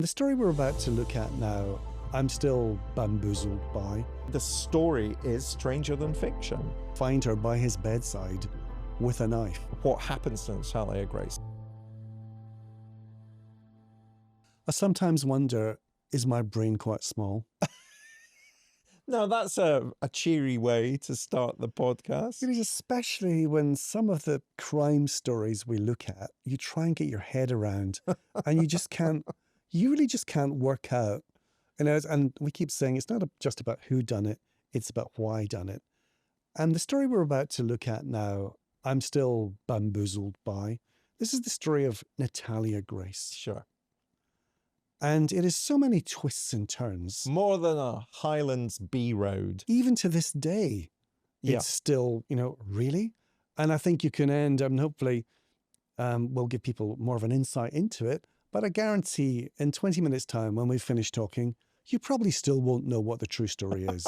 The story we're about to look at now, I'm still bamboozled by. The story is stranger than fiction. Find her by his bedside with a knife. What happens to Natalia Grace? I sometimes wonder, is my brain quite small? No, that's a cheery way to start the podcast. It is, especially when some of the crime stories we look at, you try and get your head around and you just can't, you really just can't work out. And we keep saying it's not just about who done it, it's about why done it. And the story we're about to look at now, I'm still bamboozled by. This is the story of Natalia Grace. Sure. And it is so many twists and turns. More than a Highlands B road. Even to this day, it's still, really? And I think you can end, hopefully we'll give people more of an insight into it. But I guarantee in 20 minutes' time, when we've finished talking, you probably still won't know what the true story is.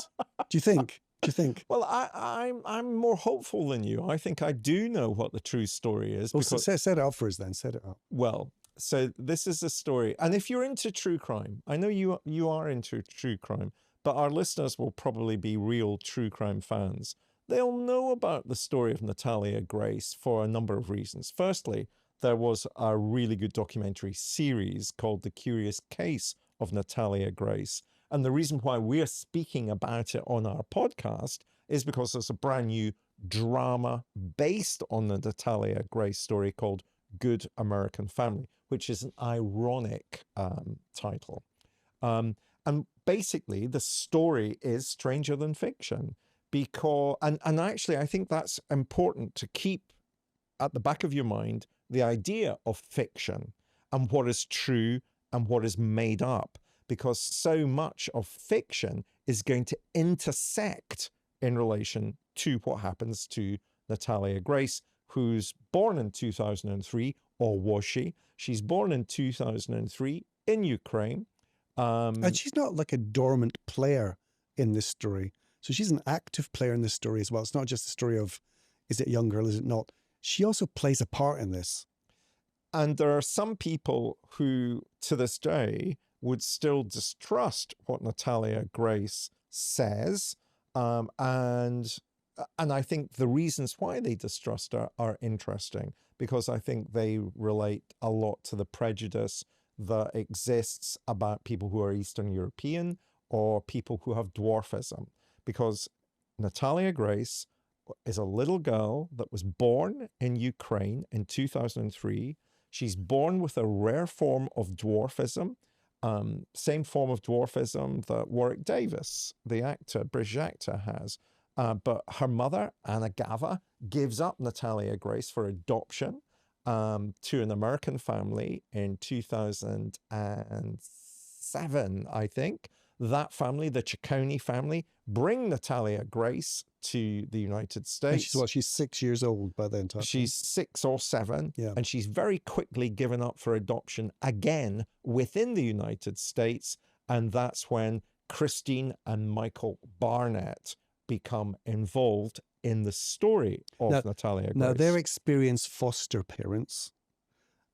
Do you think? Well, I'm more hopeful than you. I think I do know what the true story is. Well, set it up for us then. Set it up. Well, so this is a story. And if you're into true crime, I know you are into true crime, but our listeners will probably be real true crime fans. They'll know about the story of Natalia Grace for a number of reasons. Firstly, there was a really good documentary series called The Curious Case of Natalia Grace. And the reason why we're speaking about it on our podcast is because there's a brand new drama based on the Natalia Grace story called Good American Family, which is an ironic title. And basically, the story is stranger than fiction because, and actually, I think that's important to keep at the back of your mind, the idea of fiction and what is true and what is made up, because so much of fiction is going to intersect in relation to what happens to Natalia Grace, who's born in 2003, or was she? She's born in 2003 in Ukraine. And she's not like a dormant player in this story. So she's an active player in this story as well. It's not just a story of, is it a young girl, is it not? She also plays a part in this. And there are some people who, to this day, would still distrust what Natalia Grace says. And I think the reasons why they distrust her are interesting, because I think they relate a lot to the prejudice that exists about people who are Eastern European or people who have dwarfism. Because Natalia Grace is a little girl that was born in Ukraine in 2003. She's born with a rare form of dwarfism, same form of dwarfism that Warwick Davis, the actor, British actor, has. But her mother, Anna Gava, gives up Natalia Grace for adoption to an American family in 2007, I think. That family, the Ciccone family, bring Natalia Grace to the United States. And she's 6 years old by then. She's 6 or 7, yeah. And she's very quickly given up for adoption again within the United States. And that's when Christine and Michael Barnett become involved in the story of Natalia Grace. Now, they're experienced foster parents,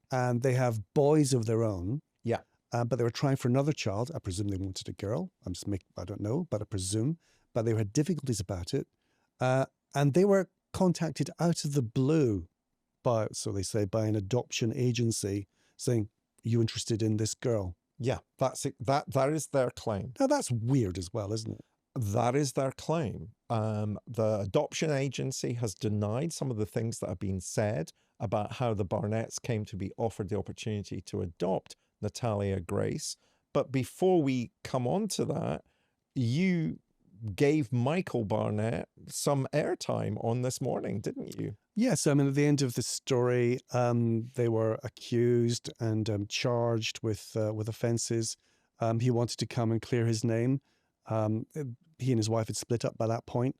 and they have boys of their own. Yeah. But they were trying for another child. I presume they wanted a girl. I don't know, but I presume. But they had difficulties about it. And they were contacted out of the blue by, so they say, by an adoption agency saying, are you interested in this girl? Yeah, that's it. That is their claim. Now, that's weird as well, isn't it? That is their claim. The adoption agency has denied some of the things that have been said about how the Barnetts came to be offered the opportunity to adopt Natalia Grace. But before we come on to that, you gave Michael Barnett some airtime on this morning, didn't you? Yes. I mean, at the end of the story, they were accused and charged with offences. He wanted to come and clear his name. He and his wife had split up by that point.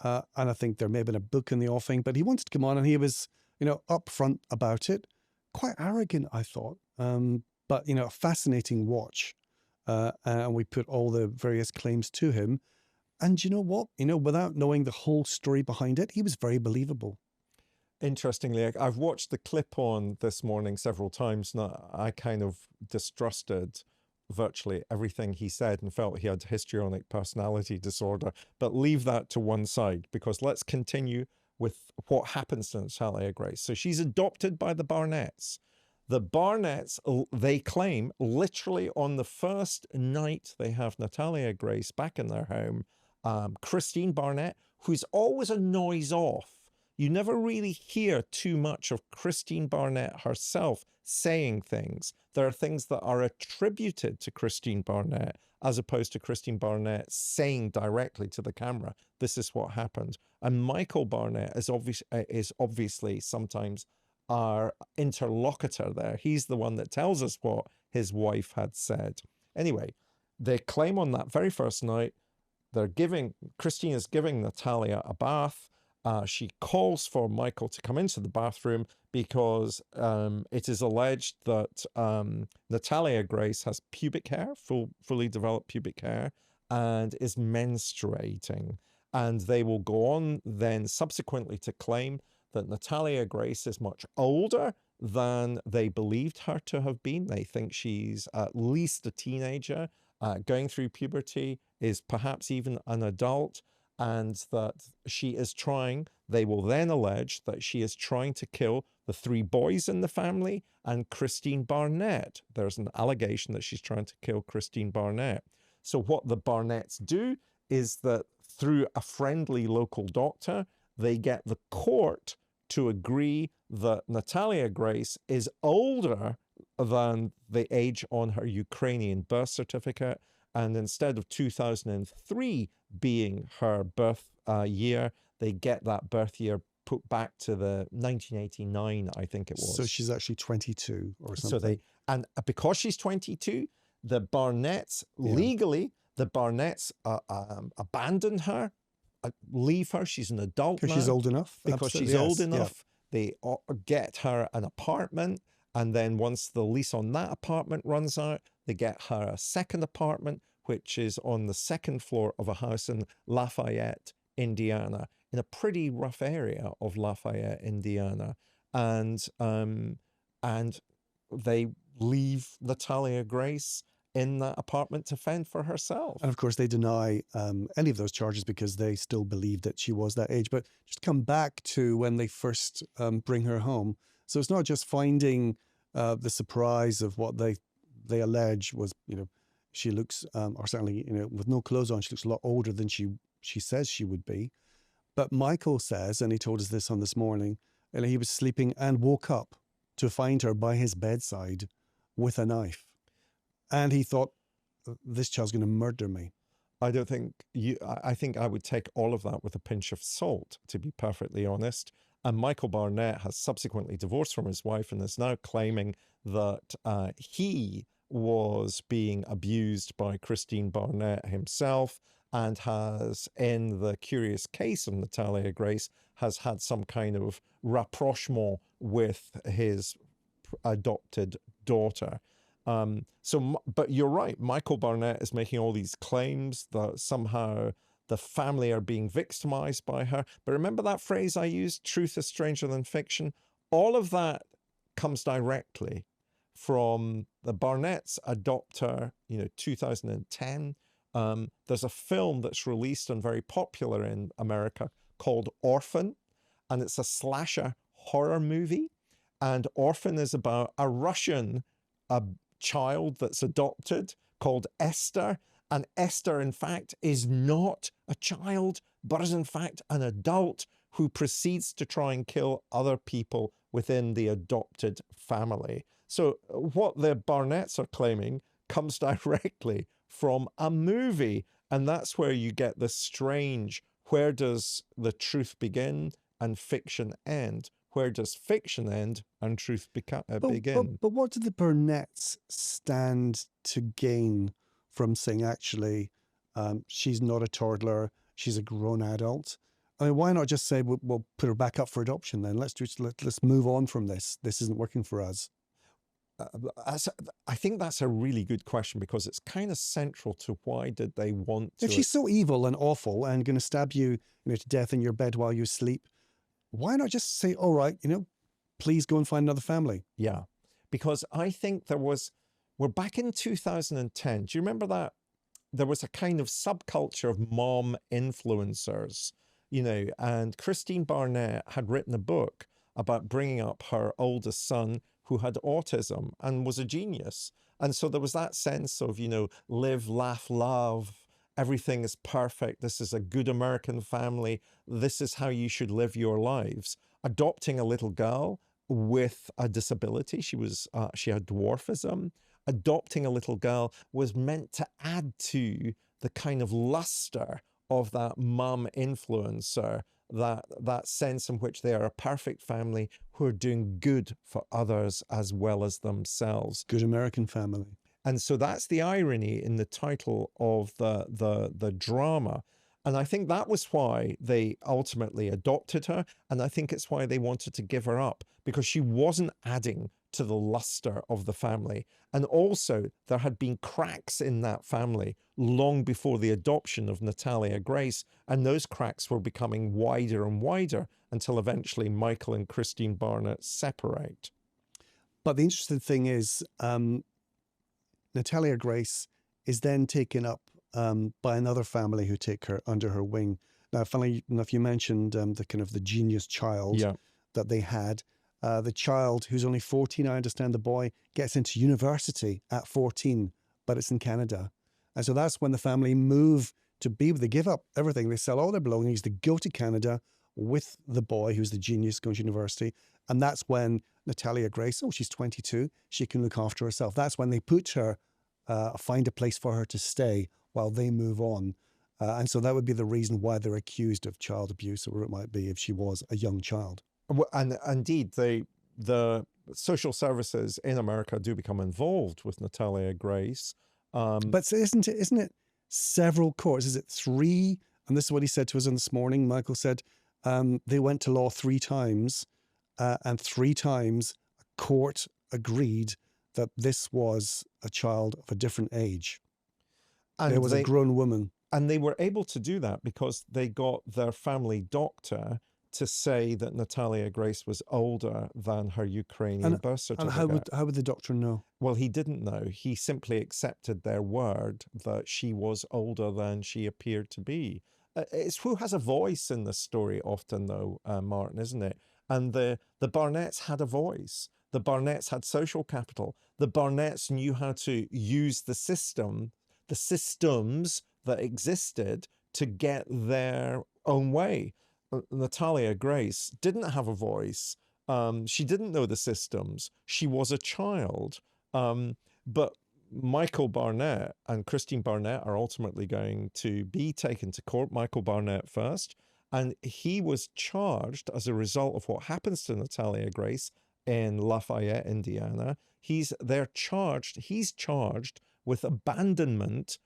And I think there may have been a book in the offing, but he wanted to come on, and he was, upfront about it. Quite arrogant, I thought. But, a fascinating watch. And we put all the various claims to him. And you know what? Without knowing the whole story behind it, he was very believable. Interestingly, I've watched the clip on this morning several times. And I kind of distrusted virtually everything he said and felt he had histrionic personality disorder. But leave that to one side, because let's continue with what happens to Natalia Grace. So she's adopted by the Barnetts. The Barnetts, they claim, literally on the first night they have Natalia Grace back in their home, Christine Barnett, who's always a noise off. You never really hear too much of Christine Barnett herself saying things. There are things that are attributed to Christine Barnett as opposed to Christine Barnett saying directly to the camera, this is what happened. And Michael Barnett is obviously sometimes our interlocutor there. He's the one that tells us what his wife had said. Anyway, they claim on that very first night, Christine is giving Natalia a bath. She calls for Michael to come into the bathroom because it is alleged that Natalia Grace has pubic hair, fully developed pubic hair, and is menstruating. And they will go on then subsequently to claim that Natalia Grace is much older than they believed her to have been. They think she's at least a teenager, going through puberty, is perhaps even an adult, and that she is trying, they will then allege that she is trying to kill the 3 boys in the family and Christine Barnett. There's an allegation that she's trying to kill Christine Barnett. So what the Barnetts do is that through a friendly local doctor, they get the court to agree that Natalia Grace is older than the age on her Ukrainian birth certificate. And instead of 2003 being her birth year, they get that birth year put back to the 1989, I think it was. So she's actually 22 or something. So and because she's 22, the Barnetts, legally, the Barnetts abandon her, leave her. She's an adult now. Because she's old enough. Because she's old enough. They get her an apartment. And then once the lease on that apartment runs out, they get her a second apartment, which is on the 2nd floor of a house in Lafayette, Indiana, in a pretty rough area of Lafayette, Indiana. And they leave Natalia Grace in that apartment to fend for herself. And of course, they deny any of those charges because they still believe that she was that age. But just come back to when they first bring her home. So it's not just finding the surprise of what they allege was, she looks, or certainly, with no clothes on, she looks a lot older than she says she would be. But Michael says, and he told us this on This Morning, and he was sleeping and woke up to find her by his bedside with a knife. And he thought, this child's going to murder me. I think I would take all of that with a pinch of salt, to be perfectly honest. And Michael Barnett has subsequently divorced from his wife and is now claiming that he was being abused by Christine Barnett himself, and has, in the curious case of Natalia Grace, has had some kind of rapprochement with his adopted daughter. But you're right, Michael Barnett is making all these claims that somehow the family are being victimized by her. But remember that phrase I used, truth is stranger than fiction? All of that comes directly from the Barnetts adopt her, 2010. There's a film that's released and very popular in America called Orphan, and it's a slasher horror movie. And Orphan is about a Russian child that's adopted called Esther. And Esther, in fact, is not a child, but is in fact an adult who proceeds to try and kill other people within the adopted family. So what the Barnetts are claiming comes directly from a movie. And that's where you get the strange, where does the truth begin and fiction end? Where does fiction end and truth begin? But what do the Barnetts stand to gain from saying, actually, she's not a toddler, she's a grown adult? I mean, why not just say, we'll put her back up for adoption then? Let's move on from this. This isn't working for us. I think that's a really good question, because it's kind of central to why did they want to... If she's so evil and awful and going to stab you, to death in your bed while you sleep, why not just say, all right, please go and find another family? Yeah, because I think we're back in 2010. Do you remember that? There was a kind of subculture of mom influencers, and Christine Barnett had written a book about bringing up her oldest son who had autism and was a genius. And so there was that sense of, live, laugh, love. Everything is perfect. This is a good American family. This is how you should live your lives. Adopting a little girl with a disability. She had dwarfism. Adopting a little girl was meant to add to the kind of luster of that mum influencer, that sense in which they are a perfect family who are doing good for others as well as themselves. Good American family. And so that's the irony in the title of the drama. And I think that was why they ultimately adopted her. And I think it's why they wanted to give her up, because she wasn't adding to the luster of the family. And also, there had been cracks in that family long before the adoption of Natalia Grace. And those cracks were becoming wider and wider until eventually Michael and Christine Barnett separate. But the interesting thing is, Natalia Grace is then taken up by another family who take her under her wing. Now, funnily enough, you mentioned the kind of the genius child that they had. The child, who's only 14, I understand the boy, gets into university at 14, but it's in Canada. And so that's when the family move to they give up everything. They sell all their belongings. They go to Canada with the boy, who's the genius, going to university. And that's when Natalia Grace, she's 22, she can look after herself. That's when they put her, find a place for her to stay while they move on. And so that would be the reason why they're accused of child abuse, or it might be if she was a young child. And indeed, the social services in America do become involved with Natalia Grace. But isn't it several courts? Is it 3? And this is what he said to us this morning. Michael said they went to law 3 times, and 3 times a court agreed that this was a child of a different age. And it was a grown woman. And they were able to do that because they got their family doctor to say that Natalia Grace was older than her Ukrainian birth certificate. And how would the doctor know? Well, he didn't know. He simply accepted their word that she was older than she appeared to be. It's who has a voice in this story often, though, Martin, isn't it? And the Barnetts had a voice. The Barnetts had social capital. The Barnetts knew how to use the systems that existed to get their own way. Natalia Grace didn't have a voice. She didn't know the systems. She was a child. But Michael Barnett and Christine Barnett are ultimately going to be taken to court. Michael Barnett first. And he was charged as a result of what happens to Natalia Grace in Lafayette, Indiana. He's charged with abandonment,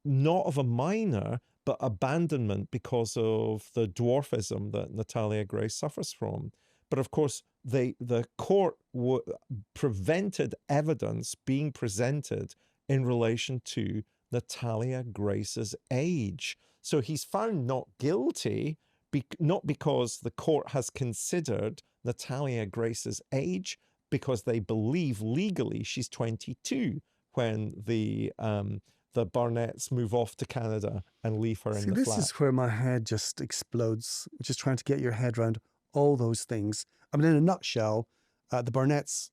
not of a minor, but abandonment because of the dwarfism that Natalia Grace suffers from. But of course, the court prevented evidence being presented in relation to Natalia Grace's age. So he's found not guilty, not because the court has considered Natalia Grace's age, because they believe legally she's 22 when the Barnetts move off to Canada and leave her in the flat. This is where my head just explodes, just trying to get your head around all those things. I mean, in a nutshell, the Barnetts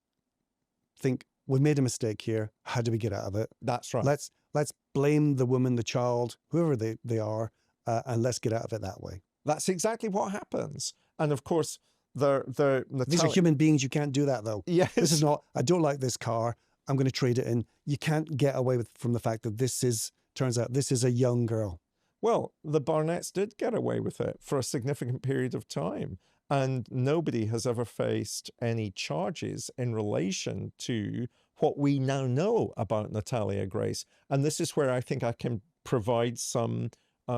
think, we made a mistake here. How do we get out of it? That's right. Let's blame the woman, the child, whoever they are, and let's get out of it that way. That's exactly what happens. And of course, these are human beings. You can't do that, though. Yes. This is not, I don't like this car, I'm going to trade it in. You can't get away from the fact that turns out this is a young girl. Well, the Barnetts did get away with it for a significant period of time. And nobody has ever faced any charges in relation to what we now know about Natalia Grace. And this is where I think I can provide some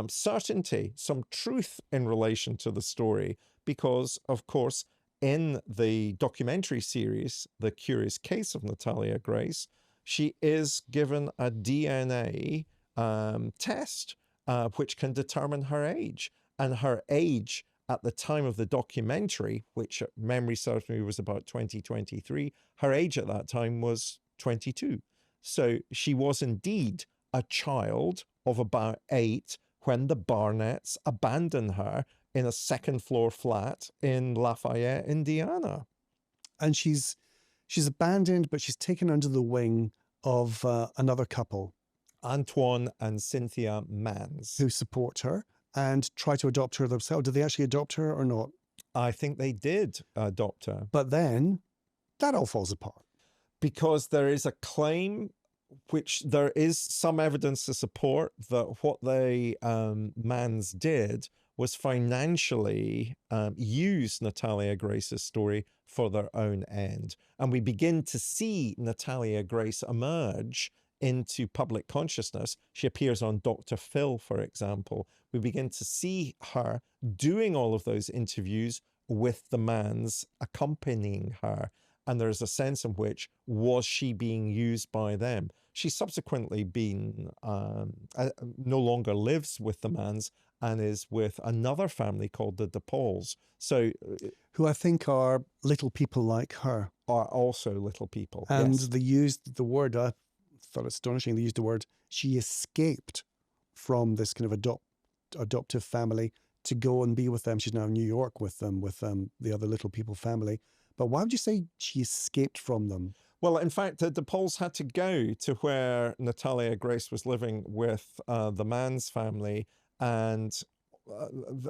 certainty, some truth in relation to the story. Because, of course, in the documentary series, The Curious Case of Natalia Grace, she is given a DNA test which can determine her age. And her age at the time of the documentary, which memory serves me was about 2023, her age at that time was 22. So she was indeed a child of about 8 when the Barnetts abandoned her in a second floor flat in Lafayette, Indiana. And she's abandoned, but she's taken under the wing of another couple, Antoine and Cynthia Mans, who support her and try to adopt her themselves. Did they actually adopt her or not? I think they did adopt her. But then that all falls apart. Because there is a claim, which there is some evidence to support, that what the Mans did was financially use Natalia Grace's story for their own end. And we begin to see Natalia Grace emerge into public consciousness. She appears on Dr. Phil, for example. We begin to see her doing all of those interviews with the Mans accompanying her. And there's a sense in which, was she being used by them? She's subsequently been, no longer lives with the Mans and is with another family called the DePauls. So, who I think are little people like her. Are also little people. And yes. They used the word, I thought astonishing, they used the word, she escaped from this kind of adoptive family to go and be with them. She's now in New York with them, the other little people family. But why would you say she escaped from them? Well, in fact, the DePauls had to go to where Natalia Grace was living with the Mans family, and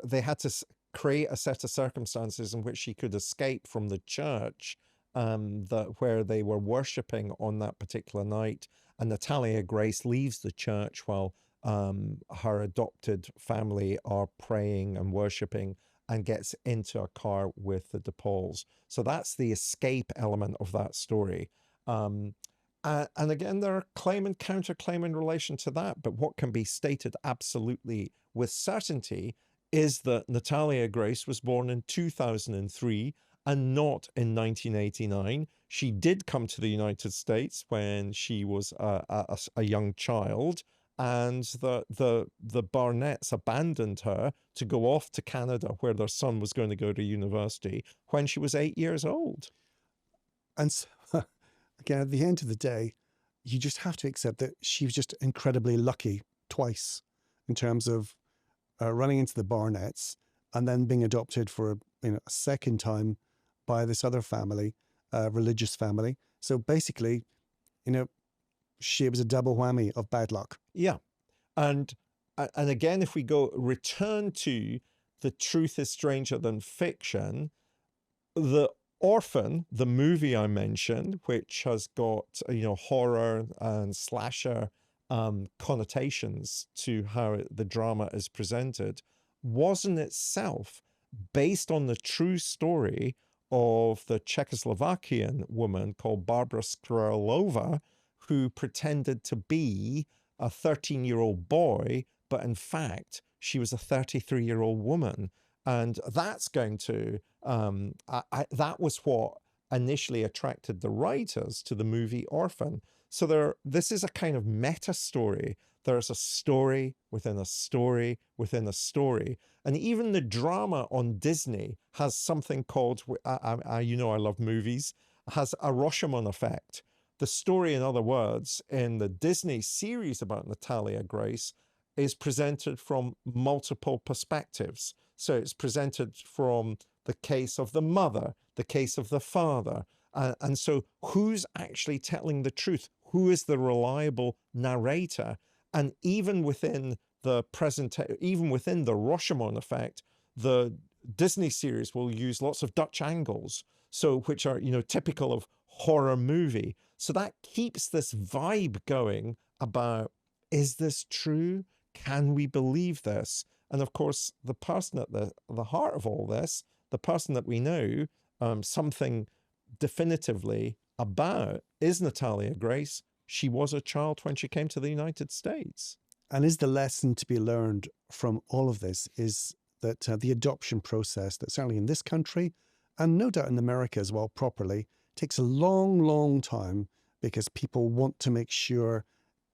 they had to create a set of circumstances in which she could escape from the church where they were worshipping on that particular night. And Natalia Grace leaves the church while her adopted family are praying and worshipping, and gets into a car with the DePauls. So that's the escape element of that story. And again, there are claim and counterclaim in relation to that. But what can be stated absolutely with certainty is that Natalia Grace was born in 2003 and not in 1989. She did come to the United States when she was a young child, and the Barnetts abandoned her to go off to Canada, where their son was going to go to university, when she was 8 years old. And so, again, at the end of the day, you just have to accept that she was just incredibly lucky twice in terms of running into the Barnetts and then being adopted for a second time by this other family, religious family. So basically, she was a double whammy of bad luck. Yeah. And again, if we return to The Truth is Stranger Than Fiction, The Orphan, the movie I mentioned, which has got, horror and slasher connotations to how the drama is presented, was in itself based on the true story of the Czechoslovakian woman called Barbara Skrylova, who pretended to be a 13-year-old boy, but in fact, she was a 33-year-old woman. And that's going to, that was what initially attracted the writers to the movie Orphan. So this is a kind of meta story. There's a story within a story within a story. And even the drama on Disney has something called, I love movies, has a Rashomon effect. The story, in other words, in the Disney series about Natalia Grace is presented from multiple perspectives. So it's presented from the case of the mother, the case of the father. And so who's actually telling the truth? Who is the reliable narrator? And even within the Rashomon effect, the Disney series will use lots of Dutch angles, which are, typical of horror movie. So that keeps this vibe going about, is this true? Can we believe this? And of course, the person at the heart of all this, the person that we know something definitively about, is Natalia Grace. She was a child when she came to the United States. And is the lesson to be learned from all of this is that the adoption process, that certainly in this country, and no doubt in America as well properly, takes a long, long time because people want to make sure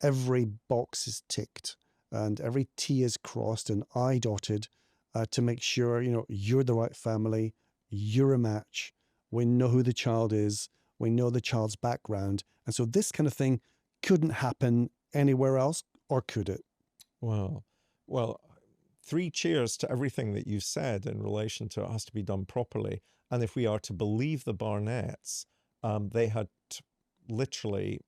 every box is ticked and every T is crossed and I dotted. to make sure, you're the right family, you're a match. We know who the child is. We know the child's background. And so this kind of thing couldn't happen anywhere else, or could it? Well, 3 cheers to everything that you've said in relation to it has to be done properly. And if we are to believe the Barnetts, they had literally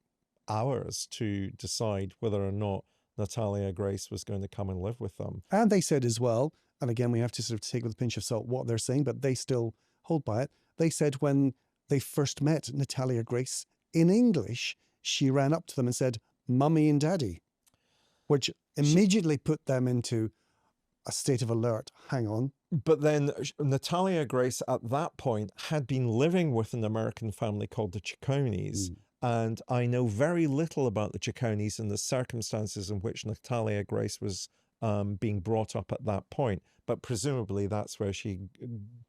hours to decide whether or not Natalia Grace was going to come and live with them. And they said as well, and again, we have to sort of take with a pinch of salt what they're saying, but they still hold by it. They said when they first met Natalia Grace in English, she ran up to them and said, "Mummy and Daddy," which immediately put them into a state of alert. Hang on. But then Natalia Grace at that point had been living with an American family called the Chiccones. And I know very little about the Chiccones and the circumstances in which Natalia Grace was being brought up at that point. But presumably that's where she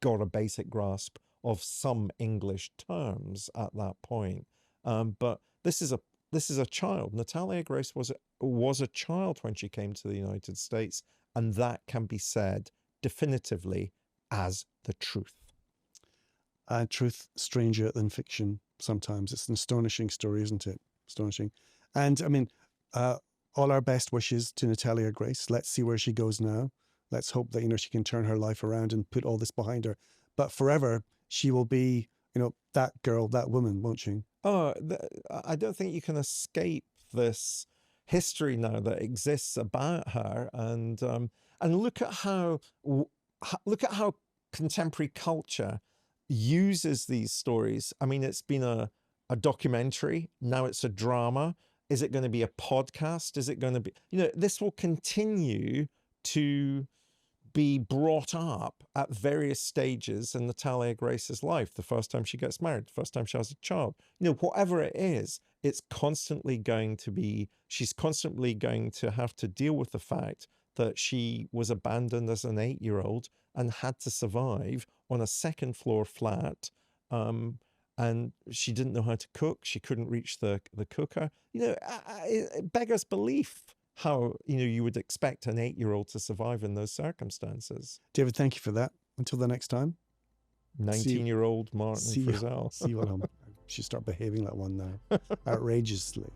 got a basic grasp of some English terms at that point. But this is a child. Natalia Grace was a child when she came to the United States, and that can be said definitively as the truth. Truth stranger than fiction. Sometimes it's an astonishing story, isn't it? Astonishing. And I mean, all our best wishes to Natalia Grace. Let's see where she goes now. Let's hope that, she can turn her life around and put all this behind her. But forever, she will be, that girl, that woman, won't she? Oh, I don't think you can escape this history now that exists about her. And look at how contemporary culture uses these stories. I mean, it's been a documentary. Now it's a drama. Is it going to be a podcast? Is it going to be, this will continue to be brought up at various stages in Natalia Grace's life. The first time she gets married, the first time she has a child, whatever it is, it's constantly going to be, she's constantly going to have to deal with the fact that she was abandoned as an 8-year-old and had to survive on a second floor flat. And she didn't know how to cook. She couldn't reach the cooker. It beggars belief how, you would expect an 8-year-old to survive in those circumstances. David, thank you for that. Until the next time. 19-year-old Martin Frizell. See what I should start behaving like one now. Outrageously.